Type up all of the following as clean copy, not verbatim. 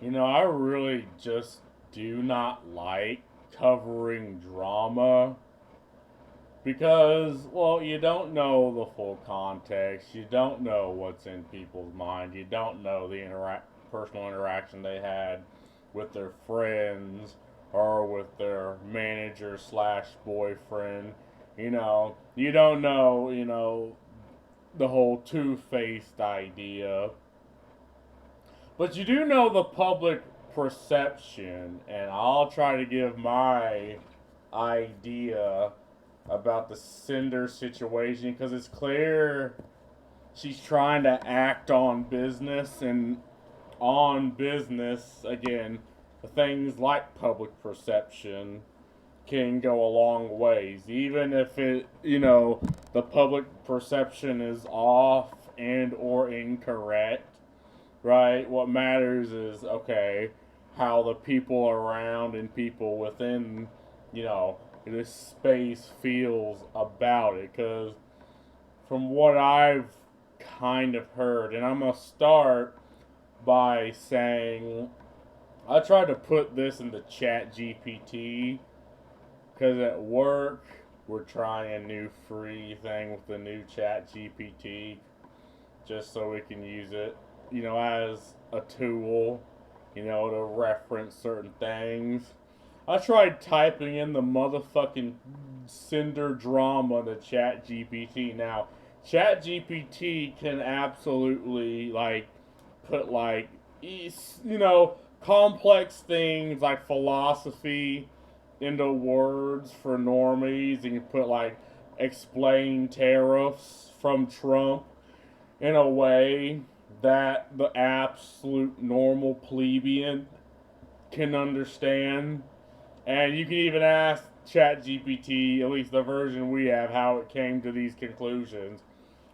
I really just do not like covering drama because, well, you don't know the full context. You don't know what's in people's mind. You don't know the personal interaction they had with their friends or with their manager slash boyfriend. You don't know, the whole two-faced idea. But you do know the public perception, and I'll try to give my idea about the Cinder situation because it's clear she's trying to act on business, and on business, again, things like public perception can go a long ways. Even if the public perception is off and or incorrect, right? What matters is, okay, how the people around and people within, you know, this space feels about it. Because from what I've kind of heard, and I'm going to start by saying I tried to put this into Chat GPT because at work we're trying a new free thing with the new Chat GPT just so we can use it, as a tool, to reference certain things. I tried typing in the motherfucking Cinder drama to Chat GPT. Now, Chat GPT can absolutely put complex things like philosophy into words for normies. You can put explain tariffs from Trump in a way that the absolute normal plebeian can understand. And you can even ask ChatGPT, at least the version we have, how it came to these conclusions.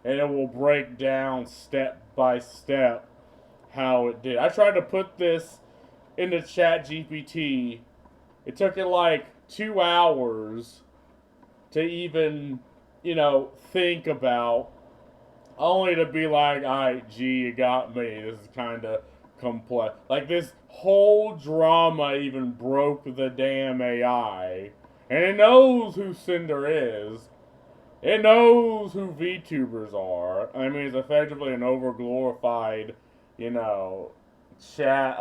And it will break down step by step how it did. I tried to put this into ChatGPT. It took it like 2 hours to even, think about, only to be like, all right, gee, you got me. This is kind of complex. Like, this whole drama even broke the damn AI. And it knows who Cinder is. It knows who VTubers are. I mean, it's effectively an overglorified, you know, chat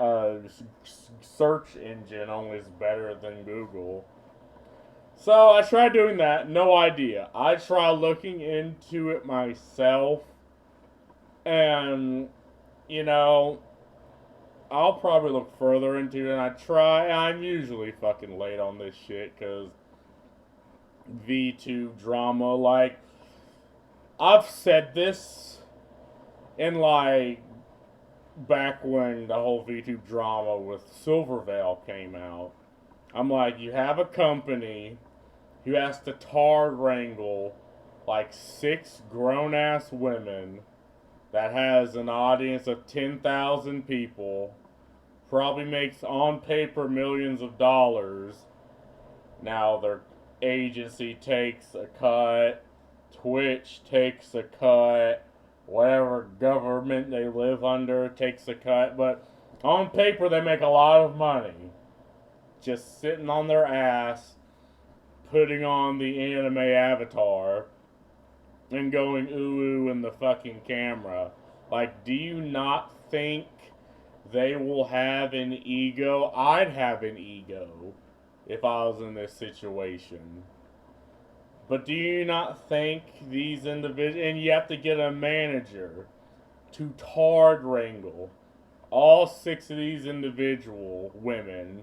search engine, only it's better than Google. So I tried doing that, no idea. I tried looking into it myself, and you know, I'll probably look further into it. And I try. I'm usually fucking late on this shit because V2 drama. Like, I've said this in back when the whole V2 drama with Silvervale came out. I'm like, you have a company who has to tar wrangle like six grown ass women that has an audience of 10,000 people, probably makes on paper millions of dollars. Now their agency takes a cut, Twitch takes a cut, whatever government they live under takes a cut, but on paper they make a lot of money just sitting on their ass, putting on the anime avatar, and going ooh ooh in the fucking camera. Like, do you not think they will have an ego? I'd have an ego if I was in this situation. But do you not think these individuals, and you have to get a manager to tard wrangle all six of these individual women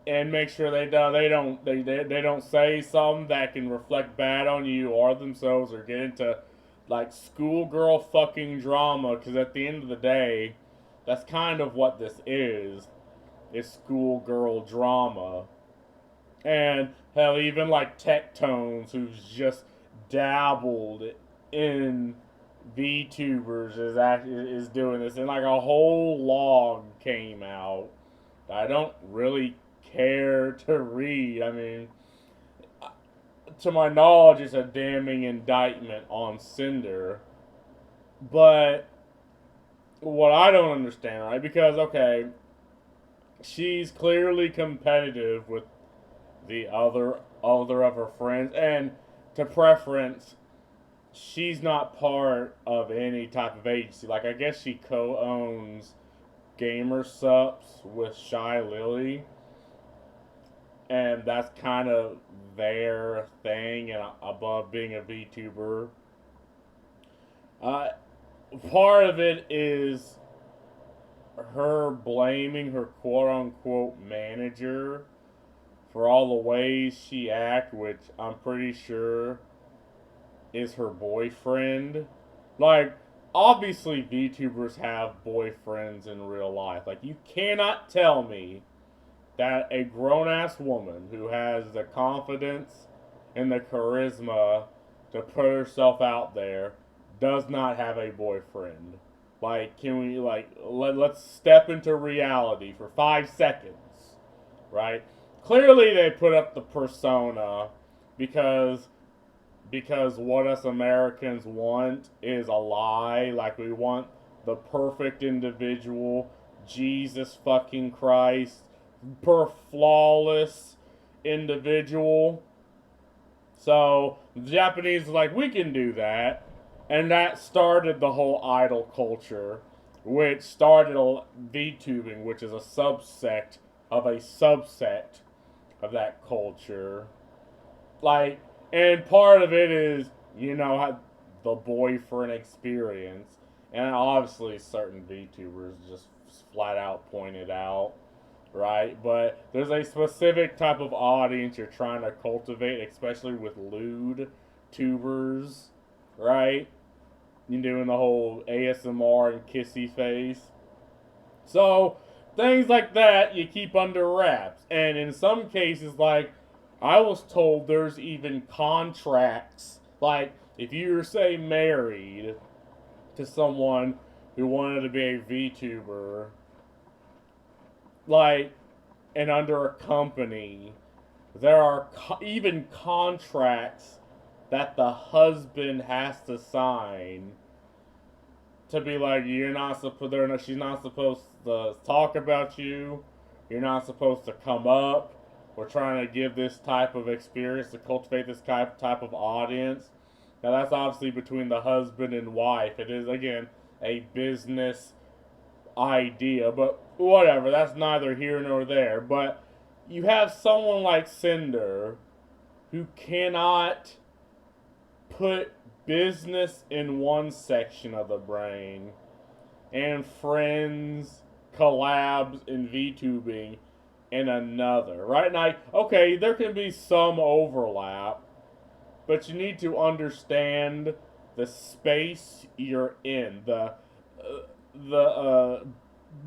and make sure they don't say something that can reflect bad on you or themselves or get into schoolgirl fucking drama, because at the end of the day that's kind of what this is schoolgirl drama. And hell, even Tech Tones, who's just dabbled in VTubers, is doing this, and a whole log came out that I don't really care to read. I mean, to my knowledge, it's a damning indictment on Cinder, but what I don't understand, right? Because okay, she's clearly competitive with the other of her friends, and to preference, she's not part of any type of agency. Like I guess she co-owns Gamer Sups with Shy Lily, and that's kind of their thing. And above being a VTuber, uh, part of it is her blaming her quote unquote manager for all the ways she act, which I'm pretty sure is her boyfriend. Like, obviously VTubers have boyfriends in real life. Like, you cannot tell me that a grown ass woman who has the confidence and the charisma to put herself out there does not have a boyfriend. Like, can we, like, let's step into reality for 5 seconds, right? Clearly, they put up the persona because what us Americans want is a lie. Like, we want the perfect individual, Jesus fucking Christ, flawless individual. So the Japanese are like, we can do that. And that started the whole idol culture, which started VTubing, which is a subsect of a subset of that culture. Like, and part of it is, the boyfriend experience. And obviously, certain VTubers just flat out pointed out, right? But there's a specific type of audience you're trying to cultivate, especially with lewd tubers, right? You're doing the whole ASMR and kissy face. So, things like that you keep under wraps. And in some cases, like, I was told there's even contracts. Like, if you were, say, married to someone who wanted to be a VTuber, like, and under a company, there are even contracts that the husband has to sign to be like, you're not supposed, she's not supposed to talk about you, you're not supposed to come up. We're trying to give this type of experience to cultivate this type of audience. Now that's obviously between the husband and wife. It is again a business idea, but whatever. That's neither here nor there. But you have someone like Sinder who cannot put business in one section of the brain and friends, collabs, and VTubing in another, right? Now, okay, there can be some overlap, but you need to understand the space you're in, the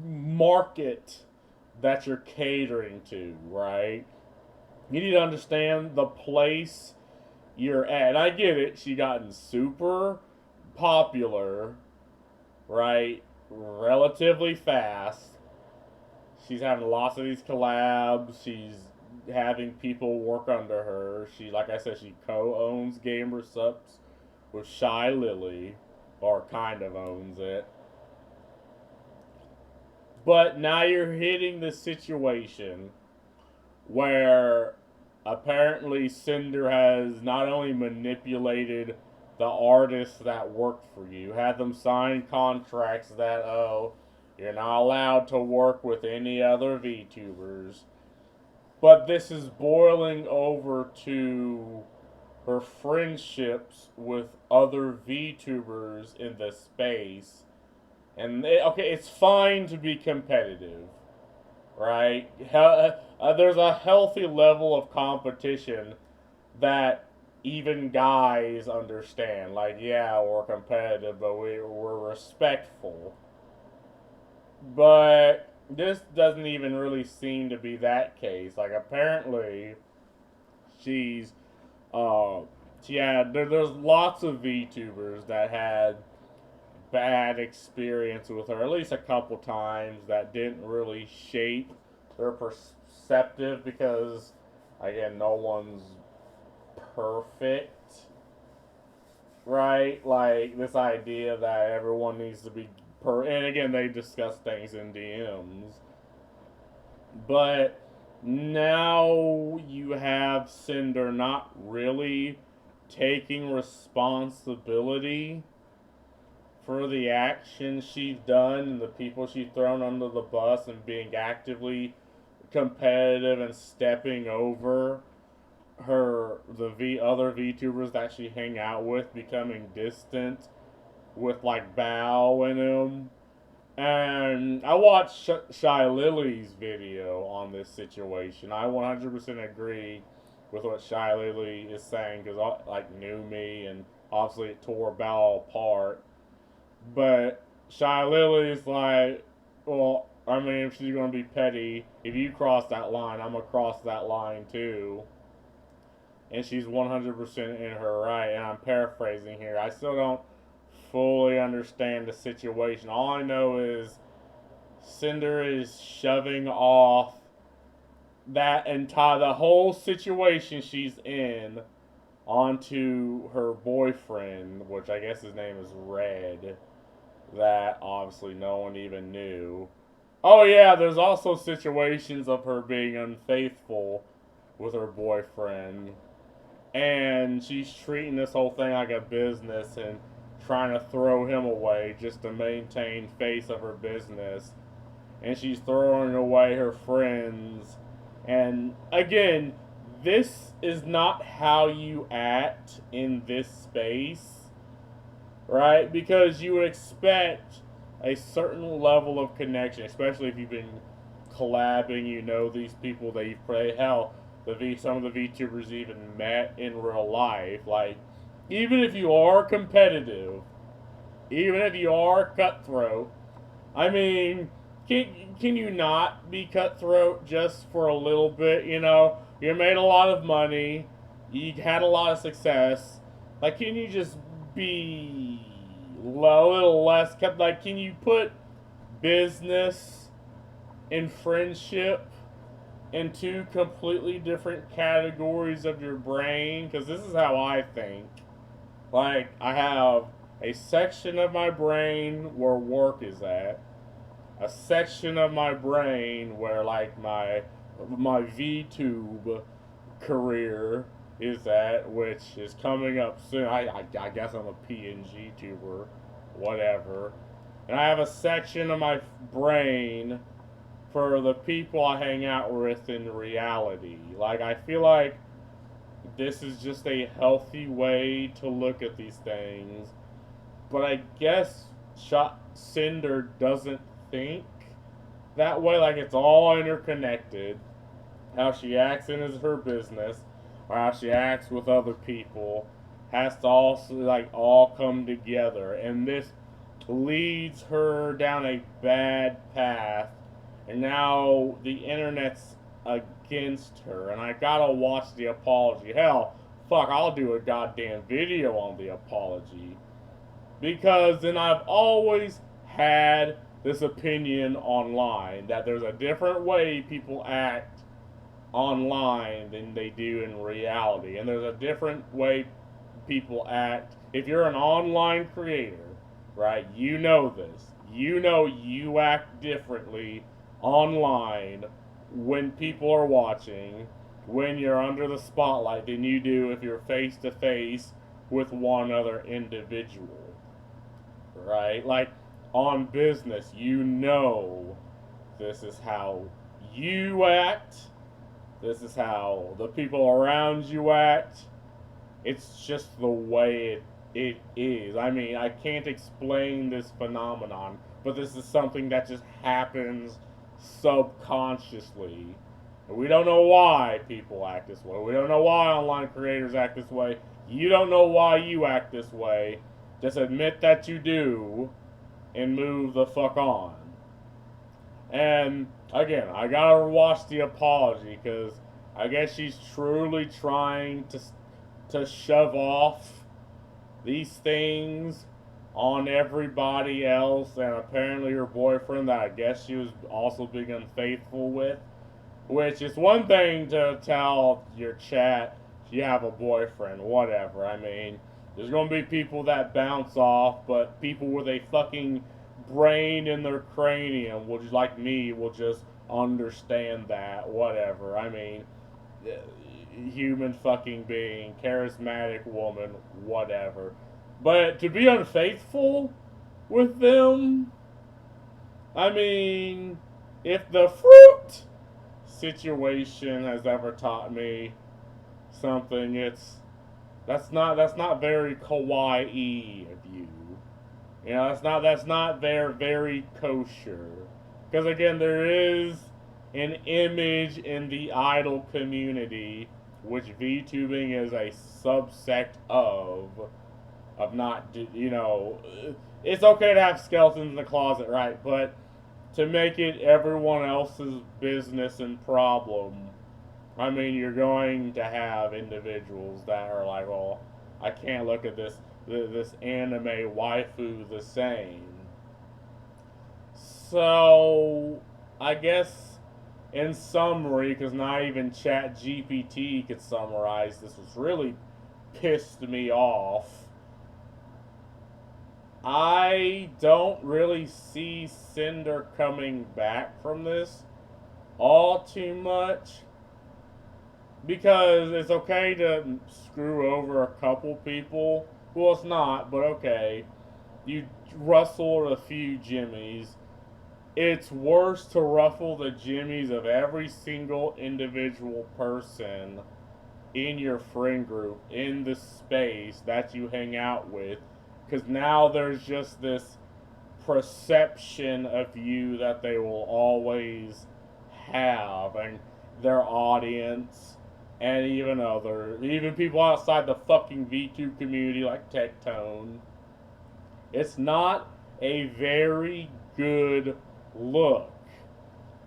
market that you're catering to, right? You need to understand the place you're at. And I get it, she gotten super popular, right? Relatively fast. She's having lots of these collabs. She's having people work under her. She, like I said, she co-owns Gamer Sups with Shy Lily, or kind of owns it. But now you're hitting the situation where apparently Cinder has not only manipulated the artists that work for you, had them sign contracts that, oh, you're not allowed to work with any other VTubers, but this is boiling over to her friendships with other VTubers in the space. And okay, it's fine to be competitive, right? There's a healthy level of competition that even guys understand. Like, yeah, we're competitive, but we're respectful. But this doesn't even really seem to be that case. Like, apparently, she's, there's lots of VTubers that had bad experience with her, at least a couple times, that didn't really shape their perspective because, again, no one's perfect, right? Like, this idea that everyone needs to be and again, they discuss things in DMs. But now you have Cinder not really taking responsibility for the actions she's done and the people she's thrown under the bus and being actively competitive and stepping over the other VTubers that she hang out with, becoming distant with like Bao and him. And I watched Shy Lily's video on this situation. I 100% agree with what Shy Lily is saying because like knew me and obviously it tore Bao apart. But Shy Lily's like, well, I mean, if she's gonna be petty, if you cross that line, I'm gonna cross that line too. And she's 100% in her right. And I'm paraphrasing here. I still don't fully understand the situation. All I know is Cinder is shoving off the whole situation she's in onto her boyfriend, which I guess his name is Red, that obviously no one even knew. Oh yeah, there's also situations of her being unfaithful with her boyfriend, and she's treating this whole thing like a business and trying to throw him away just to maintain face of her business. And she's throwing away her friends. And again, this is not how you act in this space, right? Because you would expect a certain level of connection, especially if you've been collabing, you know these people that you've played. Hell, some of the VTubers even met in real life. Like, even if you are competitive, even if you are cutthroat, I mean, can you not be cutthroat just for a little bit? You know, you made a lot of money, you had a lot of success. Like, can you just be a little less? Like, can you put business and friendship in two completely different categories of your brain? Because this is how I think. Like, I have a section of my brain where work is at, a section of my brain where like my VTube career is at, which is coming up soon. I guess I'm a PNG tuber, whatever. And I have a section of my brain for the people I hang out with in reality. Like, I feel like this is just a healthy way to look at these things. But I guess Cinder doesn't think that way. Like, it's all interconnected. How she acts in is her business, or how she acts with other people has to also like all come together. And this leads her down a bad path. And now the internet's against her, and I gotta watch the apology. Hell, fuck, I'll do a goddamn video on the apology. Because then I've always had this opinion online that there's a different way people act online than they do in reality. And there's a different way people act. If you're an online creator, right, you know this. You know you act differently online when people are watching, when you're under the spotlight, than you do if you're face to face with one other individual. Right? Like, on business, you know this is how you act, this is how the people around you act. It's just the way it is. I mean, I can't explain this phenomenon, but this is something that just happens subconsciously. And we don't know why people act this way. We don't know why online creators act this way. You don't know why you act this way. Just admit that you do and move the fuck on. And again, I gotta watch the apology because I guess she's truly trying to shove off these things on everybody else, and apparently her boyfriend that I guess she was also being unfaithful with. Which is one thing to tell your chat you have a boyfriend, whatever. I mean, there's gonna be people that bounce off, but people with a fucking brain in their cranium will just like me will just understand that whatever. I mean, human fucking being, charismatic woman, whatever. But to be unfaithful with them, I mean, if the fruit situation has ever taught me something, it's that's not very kawaii of you. You know, that's not very kosher. Because again, there is an image in the idol community, which VTubing is a subsect of not, you know, it's okay to have skeletons in the closet, right? But to make it everyone else's business and problem, I mean, you're going to have individuals that are like, well, I can't look at this anime waifu the same. So, I guess in summary, because not even Chat GPT could summarize this, was really pissed me off. I don't really see Sinder coming back from this all too much because it's okay to screw over a couple people. Well, it's not, but okay. You rustled a few jimmies. It's worse to ruffle the jimmies of every single individual person in your friend group, in the space that you hang out with, because now there's just this perception of you that they will always have, and their audience, and even people outside the fucking V2 community like Tectone. It's not a very good look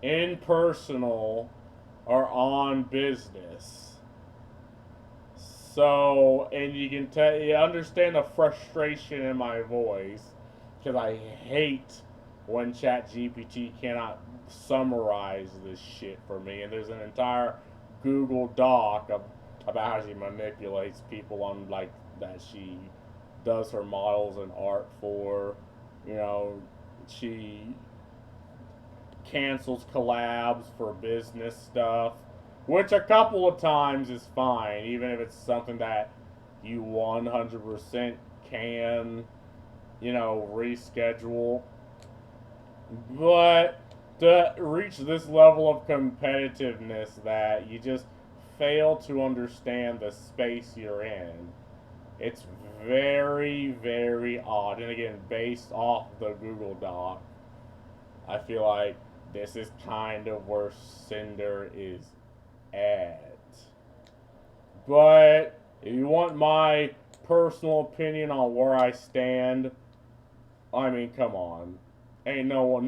in personal or on business. So, and you understand the frustration in my voice because I hate when ChatGPT cannot summarize this shit for me. And there's an entire Google Doc about how she manipulates people on like that she does her models and art for. You know, she cancels collabs for business stuff, which a couple of times is fine, even if it's something that you 100% can, you know, reschedule. But to reach this level of competitiveness that you just fail to understand the space you're in, it's very, very odd. And again, based off the Google Doc, I feel like this is kind of where Cinder is at. But if you want my personal opinion on where I stand, I mean, come on. Ain't no one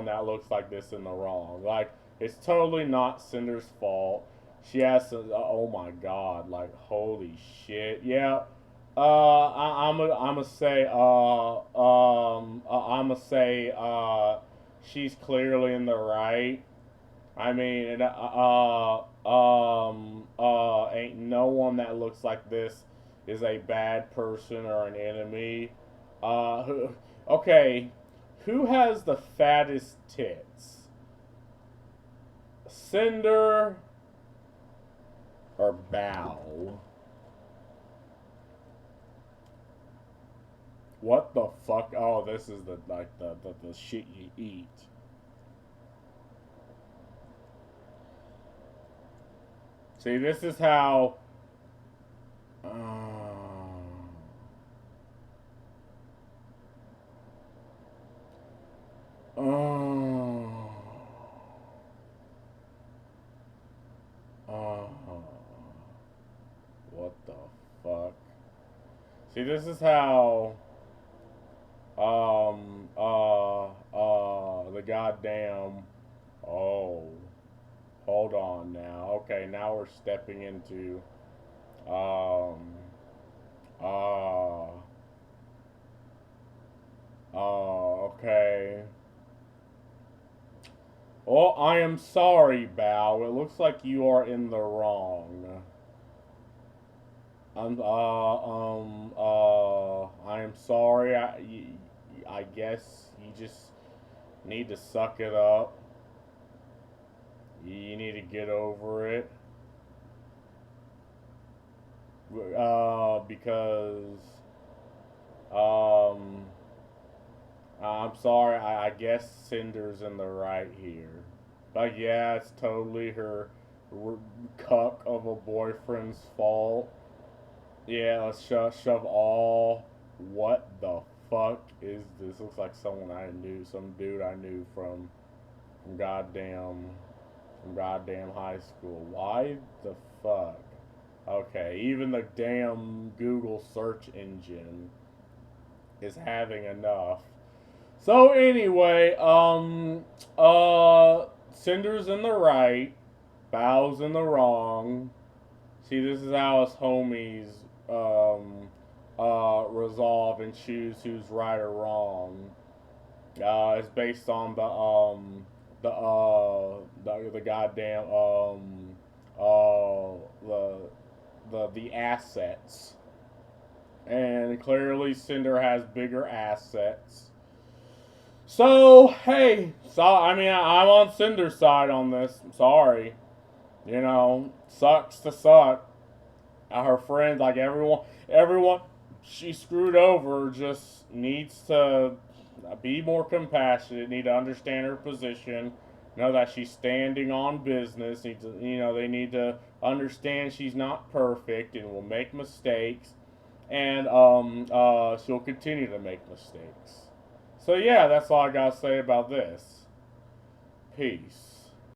that looks like this in the wrong. Like, it's totally not Cinder's fault. She has to, oh my god, like, holy shit. Yeah. I'ma say, she's clearly in the right. I mean, ain't no one that looks like this is a bad person or an enemy. Okay, who has the fattest tits? Cinder or Bow? What the fuck? Oh, this is the shit you eat. See, this is how. Uh, uh, what the fuck? See, this is how. The goddamn. Oh. Hold on now. Okay, now we're stepping into. Okay. Oh, I am sorry, Bao. It looks like you are in the wrong. I am sorry. I guess you just need to suck it up. You need to get over it. Because um, I'm sorry. I guess Cinder's in the right here. But yeah, it's totally her cuck of a boyfriend's fault. Yeah, let's shove all. What the fuck is this? Looks like someone I knew, some dude I knew from goddamn from goddamn high school. Why the fuck? Okay, even the damn Google search engine is having enough. So anyway, Cinder's in the right, Bow's in the wrong. See, this is how us homies resolve and choose who's right or wrong. It's based on the goddamn the assets, and clearly Cinder has bigger assets. So hey, I mean I'm on Cinder's side on this. I'm sorry, sucks to suck. Her friends, like everyone she screwed over, just needs to be more compassionate. Need to understand her position. Know that she's standing on business. They need to understand she's not perfect and will make mistakes, and she'll continue to make mistakes. So yeah, that's all I gotta say about this. Peace.